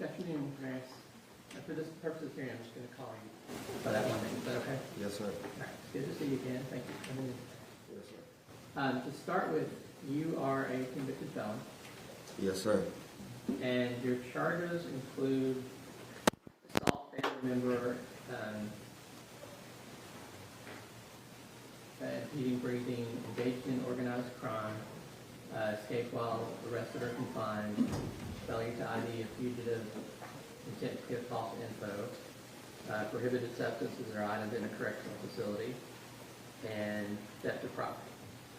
Good afternoon, Jarus. For this purpose of hearing, I'm just going to call you by that one name. Is that okay? Yes, sir. All right. Good to see you again. Thank you for coming in. Yes, sir. To start with, you are a convicted felon, Yes, sir. and your charges include assault, family member, impeding breathing, engaged in organized crime, escape while arrested or confined, failure to ID a fugitive, intent to give false info, prohibited substances or items in a correctional facility, and theft of property.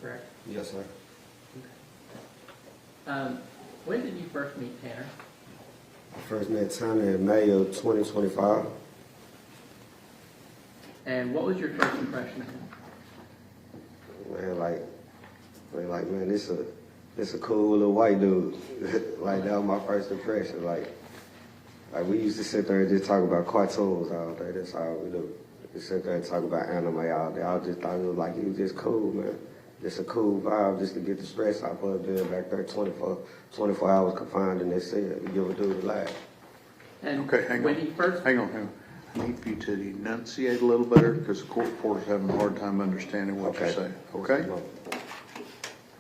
Correct? Yes, sir. Okay. When did you first meet Tanner? I first met Tanner in May of 2025. And what was your first impression of him? Man, this a cool little white dude. Like, that was my first impression. Like we used to sit there and just talk about cartoons all day. That's all we do. Just sit there and talk about anime all day. I just thought it was like, he was just cool, man. Just a cool vibe just to get the stress off of being back there 24 hours confined in that cell. You give a dude a laugh. And Okay, hang on. Hang on. I need for you to enunciate a little better because the court reporter's having a hard time understanding what you're saying. Okay?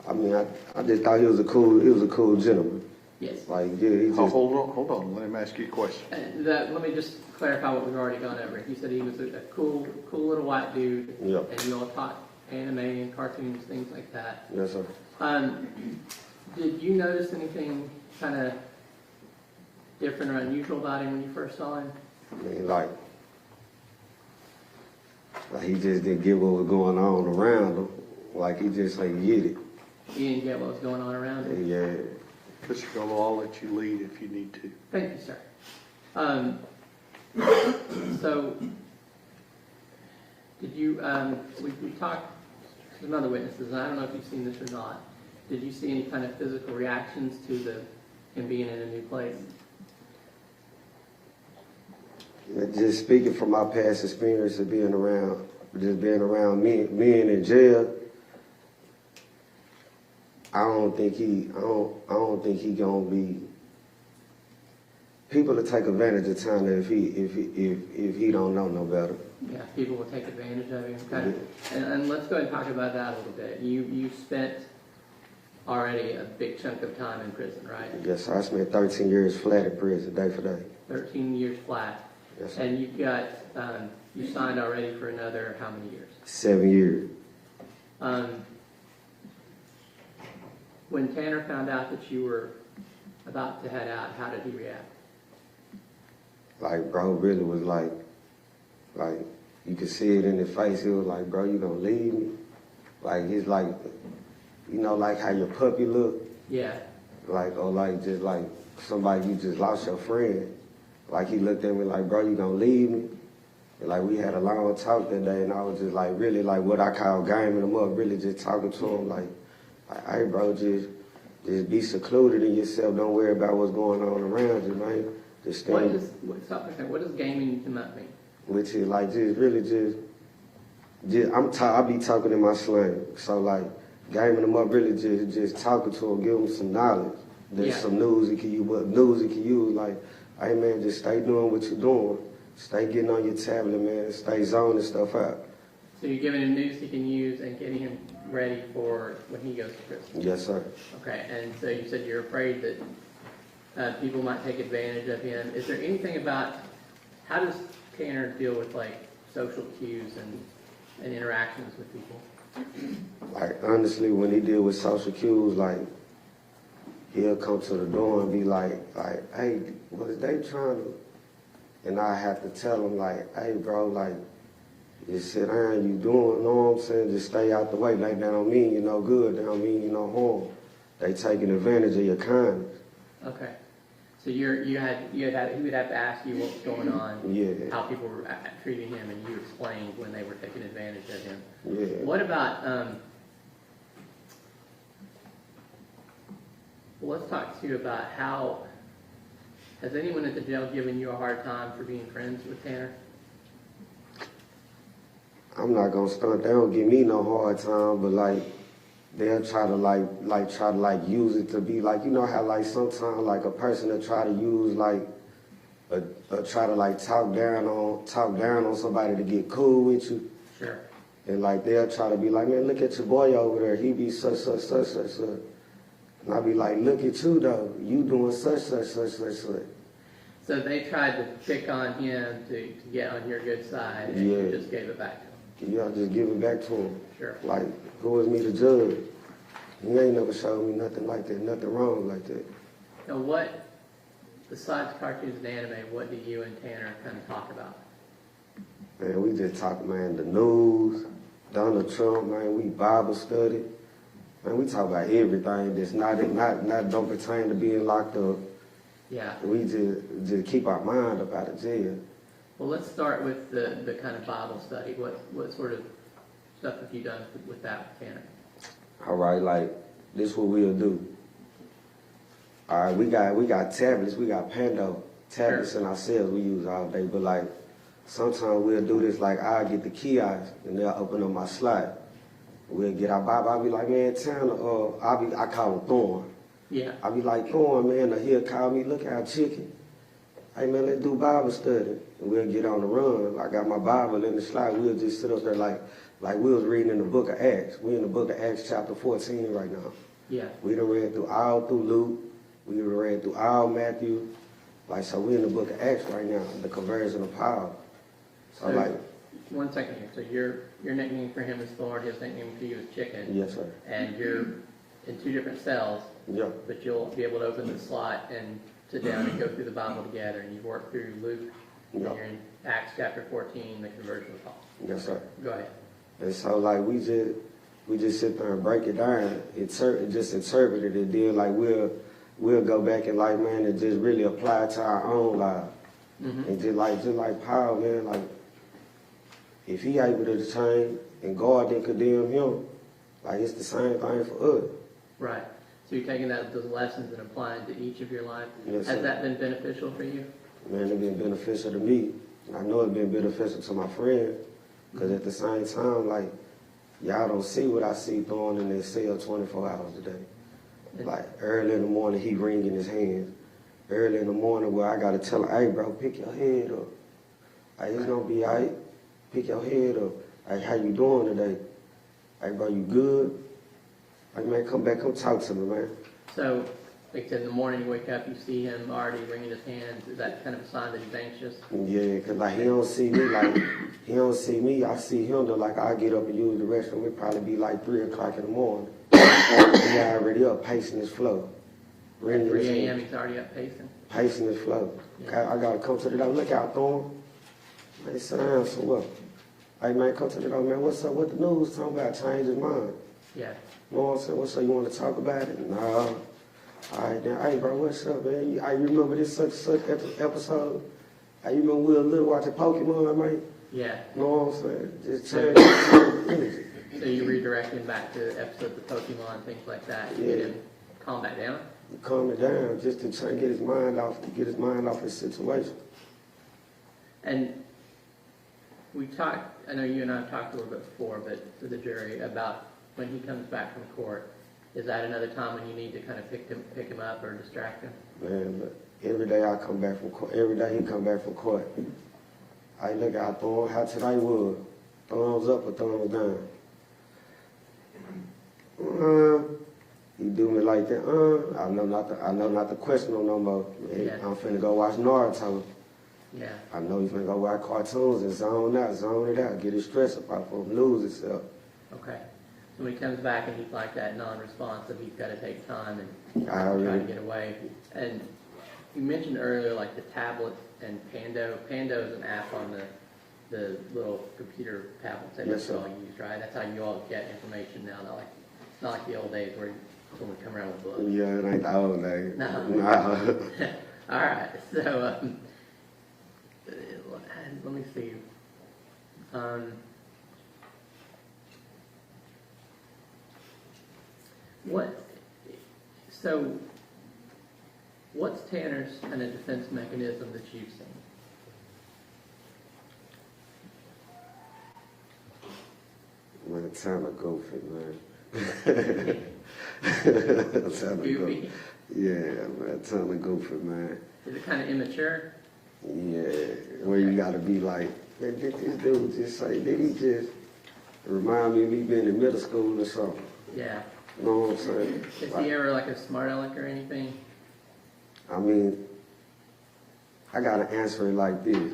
I mean, I just thought he was a cool gentleman. yes. Like, yeah, he just... Hold on. Let him ask you a question. Let me just clarify what we've already gone over. You said he was a cool little white dude. Yep. And you all taught anime and cartoons, things like that. Yes, sir. Did you notice anything kind of different or unusual about him when you first saw him? I mean, like he just didn't get what was going on around him. Like, he just get it. You didn't get what was going on around him? Yeah. Mr. Gullo, I'll let you lead if you need to. Thank you, sir. So, did you, we talked to some other witnesses, and I don't know if you've seen this or not. Did you see any kind of physical reactions to him being in a new place? Just speaking from my past experience of being around men in jail, I don't think he gonna be. People will take advantage of Tanner if he don't know no better. Yeah, people will take advantage of him. Okay. And let's go ahead and talk about that a little bit. You spent already a big chunk of time in prison, right? Yes, sir. I spent 13 years flat in prison, day for day. 13 years flat. Yes, sir. And you've got, you signed already for another how many years? 7 years. When Tanner found out that you were about to head out, how did he react? Like, bro really was like you could see it in his face. He was like, bro, you gonna leave me? Like, he's like, you know, like how your puppy look? Yeah. Like, or like just like somebody you just lost your friend. Like, he looked at me like, bro, you gonna leave me? And like, we had a long talk that day, and I was just like, really like what I call gaming him up, really just talking to him like, hey, bro, just be secluded in yourself. Don't worry about what's going on around you, man. Just stay. What does gaming him up mean? Which is like I be talking in my slang. So like gaming him up, really just talking to him, give him some knowledge. There's some news he can use, like, hey man, just stay doing what you're doing. Stay getting on your tablet, man. Stay zoning stuff out. So you're giving him news he can use and getting him ready for when he goes to prison? Yes, sir. Okay, and so you said you're afraid that people might take advantage of him. Is there anything about, how does Tanner deal with like social cues and interactions with people? Like, honestly, when he deal with social cues, like, he'll come to the door and be like, hey, was they trying to? And I have to tell him like, hey, bro, like, just sit down, you doing, you know what I'm saying? Just stay out the way. Like, that don't mean you no good, that don't mean you no harm. They taking advantage of your kindness. Okay. So he would have to ask you what's going on, how people were treating him, and you explained when they were taking advantage of him. Yeah. What about, well, let's talk to you about how, has anyone at the jail given you a hard time for being friends with Tanner? I'm not gonna stunt. They don't give me no hard time, but like, they'll try to use it to be like, you know how like sometimes like a person will try to use like try to like talk down on somebody to get cool with you. Sure. And like they'll try to be like, man, look at your boy over there. He be such. And I be like, look at you though. You doing such. So they tried to pick on him to get on your good side, and Yeah. you just gave it back to him. Yeah, I just give it back to him. Sure. Like, who is me to judge? He ain't never showed me nothing like that, nothing wrong like that. Now what, besides cartoons and anime, what do you and Tanner kind of talk about? Man, we just talk, man, the news, Donald Trump, man, we Bible study. Man, we talk about everything that's not don't pertain to being locked up. Yeah. We just keep our mind up out of jail. Well, let's start with the kind of Bible study. What sort of stuff have you done with that, Tanner? All right, like, this what we'll do. All right, we got tablets, we got Pando tablets in ourselves we use all day, but like, sometimes we'll do this, like, I'll get the kiosk and they'll open up my slot. We'll get our Bible, I'll be like, man, Tanner, I call him Thorn. Yeah. I'll be like, Thorn, man, or he'll call me, look at our chicken. Hey, man, let's do Bible study. And we'll get on the run. I got my Bible in the slot, we'll just sit up there like we was reading in the book of Acts. We in the book of Acts chapter 14 right now. Yeah. We done read through Luke. We done read through all Matthew. Like, so we in the book of Acts right now, the conversion of Paul. So like, one second here. So your nickname for him is Thorn, his nickname for you is Chicken. yes, sir. And you're in two different cells, Yeah, but you'll be able to open the slot and sit down and go through the Bible together. And you've worked through Luke, and Yeah. you're in Acts chapter 14, the conversion of Paul. yes, sir. Go ahead. And so like we just sit there and break it down, just interpret it, and then like we'll go back and like, man, and just really apply it to our own life. Mm-hmm. And just like Paul, man, like if he able to change and God didn't condemn him, like it's the same thing for us. Right. So you're taking those lessons and applying to each of your life. Yes, Has sir. that been beneficial for you? Man, it's been beneficial to me. I know it's been beneficial to my friend, because at the same time, like, y'all don't see what I see throwing in their cell 24 hours a day. Like, early in the morning, he wringing his hands. Early in the morning where I got to tell him, hey, bro, pick your head up. Hey, it's going to be all right. Pick your head up. Hey, how you doing today? Hey, bro, you good? Like, man, come back, come talk to me, man. So, like I said, in the morning you wake up, you see him already wringing his hands. Is that kind of a sign that he's anxious? Yeah, because like he don't see me I see him though, like I get up and use the restroom, it probably be like 3 o'clock in the morning. He already up pacing his flow. At 3 a.m. he's already up pacing. Pacing his flow. Yeah. I gotta come to the door, look out, Thorn. Man, sit down, so what? Hey man, come to the door, man, what's up, what the news talking about? Change his mind. Yeah. You know what I'm saying? What's up, you want to talk about it? Nah. All right, then, hey, bro, what's up, man? I remember this such episode. I remember we were little watching Pokemon, man. Yeah. You know what I'm saying? Just change energy. So you redirect him back to episodes of Pokemon, things like that. You get him calm back down. Calm it down, just to try and get his mind off his situation. And we talked, I know you and I have talked a little bit before, but to the jury, about when he comes back from court. Is that another time when you need to kind of pick him up or distract him? Man, but every day I come back from court, every day he come back from court, I look out Thorn, how today was. Thumbs up or thumbs down. He do me like that. I know not to question him no more. Yeah. I'm finna go watch Naruto. Yeah. I know he's finna go watch cartoons and zone it out, get his stress up off him, lose himself. Okay. So when he comes back and he's like that non-responsive, he's got to take time and I try to already, get away. And you mentioned earlier like the tablet and Pando. Pando is an app on the little computer tablets that Yes, we sir. all use, right? That's how you all get information now. Not like the old days where someone would come around with books. yeah, it ain't the old days. No. Nah. All right. So let me see. What's Tanner's kind of defense mechanism that you've seen? Man, Tanner goofy, man. Tanner Goofy? goofy. Yeah, man, Tanner goofy, man. Is it kind of immature? Yeah, where you gotta be like, man, did this dude just say, did he just remind me of me being in middle school or something? Yeah. You know what I'm saying? Is he ever like a smart aleck or anything? I mean, I gotta answer it like this.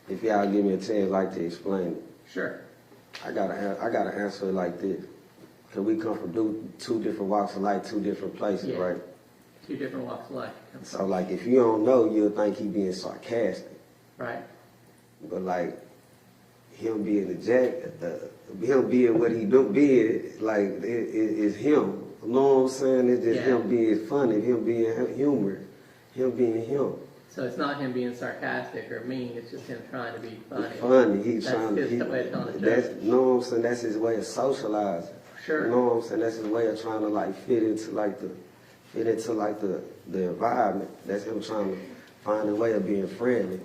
If y'all give me a chance, I'd like to explain it. Sure. I gotta answer it like this. Cause we come from two different walks of life, two different places, Yeah. right? Two different walks of life. So like, if you don't know, you'll think he being sarcastic. Right. But like, him being him being what he do being, like, it's him. You know what I'm saying? It's just him being funny, him being humorous, him being him. So it's not him being sarcastic or mean, it's just him trying to be funny. Funny, he's That's trying to, his way of telling a that's, joke. you know what I'm saying? That's his way of socializing. Sure. You know what I'm saying? That's his way of trying to like fit into the environment. That's him trying to find a way of being friendly.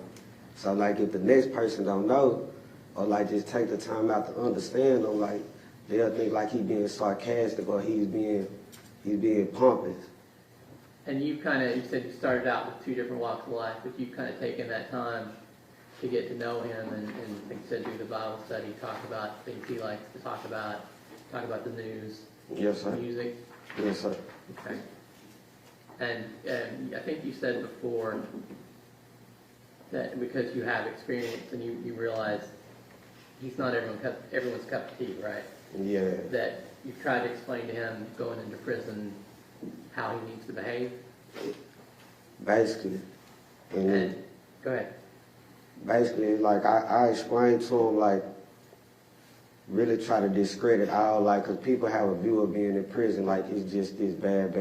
So like, if the next person don't know, or like just take the time out to understand him, like they'll think like he being sarcastic or he's being pompous. And you said you started out with two different walks of life, but you've kind of taken that time to get to know him and like you said, do the Bible study, talk about things he likes to talk about the news, Yes, sir. music. Yes, sir. Okay. And I think you said before that because you have experience and you realize he's not everyone's cup of tea, right? Yeah. That you've tried to explain to him going into prison how he needs to behave. Basically. And go ahead. Basically, like I explained to him, like, really try to discredit all, like, because people have a view of being in prison like it's just this bad,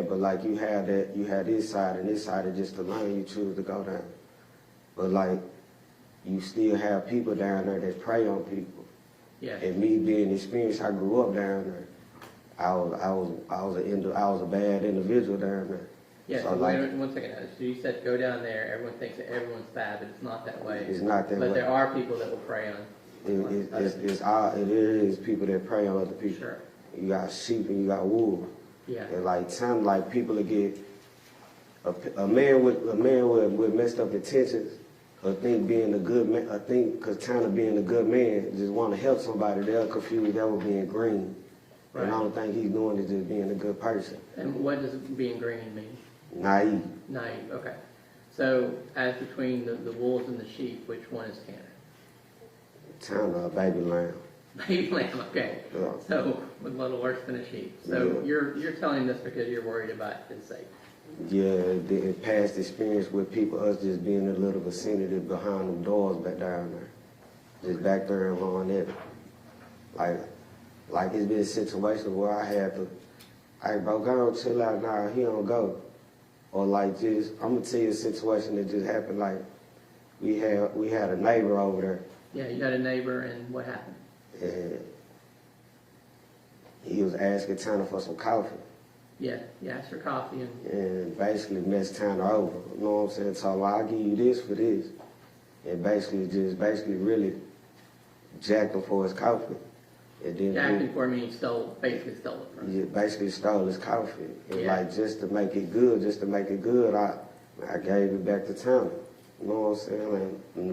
but like you have this side, and this side is just the lane you choose to go down. But like, you still have people down there that prey on people. Yeah. And me being experienced, I grew up down there. I was a bad individual down there. Yeah, So so like, wait one second. So you said go down there, everyone thinks that everyone's bad, but it's not that way. it's not that way. But there are people that will prey on. It is people that prey on other people. Sure. You got sheep and you got wolves. Yeah. And like people that get a man with messed up intentions, or think being a good man, I think because Tanner being a good man, just want to help somebody, they'll confuse that with being green. Right. And I don't think he's doing it just being a good person. And what does being green mean? Naive. Naive. Okay. So as between the wolves and the sheep, which one is Tanner? Tanner, a baby lamb. Baby lamb. Okay. Yeah. So a little worse than a sheep. So Yeah. you're telling this because you're worried about his safety. Yeah, the past experience with people, us just being a little vicinity behind them doors back down there. Just back there and on it. Like it's been situations where I had to, hey bro, go on, chill out now, he don't go. Or like just, I'm gonna tell you a situation that just happened, like we had a neighbor over there. Yeah, you had a neighbor and what happened? And he was asking Tanner for some coffee. Yeah, you asked for coffee And basically messed Tanner over. You know what I'm saying? So I'll give you this for this. And basically really jacked him for his coffee. And then acting for me, basically stole it from he him. basically stole his coffee. And Yeah. like just to make it good, I gave it back to Tanner. You know what I'm saying? And